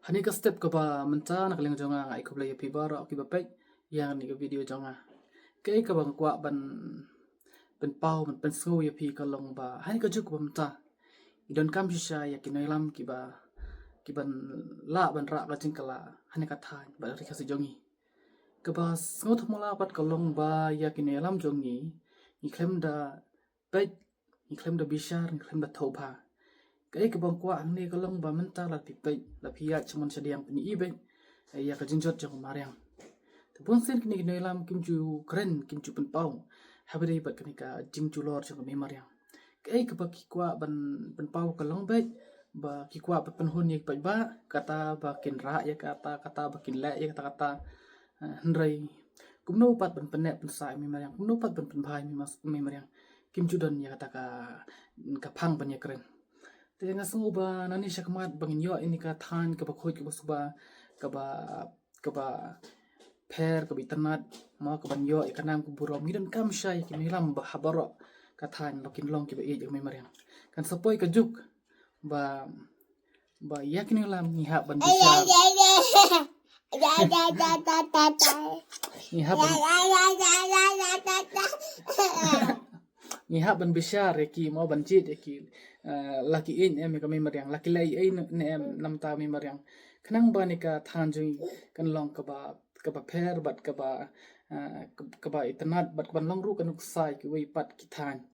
Hani ka step ka ba menta nak leng jonga ngai ko play pi baro ki ba pe yang ni ka video jonga ke ka bang kwa ban pau ban pen sngau ya pi ka long ba hani ka juk ba menta idon kam sha ya ki noi lam ki ban la ban ra ka jing kala hani ka than ba ri ka si jongi ka ba sngau thmola pat ka long ba ya ki ne lam jongi ni klem da pe ni klem da bishar ni klem da thoba cái bang kwa ang ne ka long ba menta la pi pe la pi ya chmon chadiang ni ibe ya ka jinjot jong mariang te bon sen kini ne lam kim chu kren kim chu pen pau habri ba kini ka jing chu lor jong me mariang cái ba ki kwa ban pau ka long be ba ki kwa ba pen hun ye ba kata ba kin ra ya kata ba kin la ya kata hnrei kum no pat ban pen ne pen sai me mariang kum no pat ban pen bhai me mariang kim chu don ya kata ka phang ban ya kren Tengah ba nani syakmat bangin yo ini ka than ka ba khoj ka ba suba ka ba pher ka bi tanat ma ka ban yo ikanam ku burom ngidan kam shay ki milam ba habaro ka than bakin long ki ba e me mariang kan sapoi ka juk ba yakin lam ni ha ban bisa ni ha ban ni ha ban bisa reki mo ban chit ki laki in em ka me mariang laki lai ai ne em nam ta me mariang khnang ba ni ka than jui kan long ka ba pher bat ka ba itanat bat ban long ru kan sai ki wei pat ki than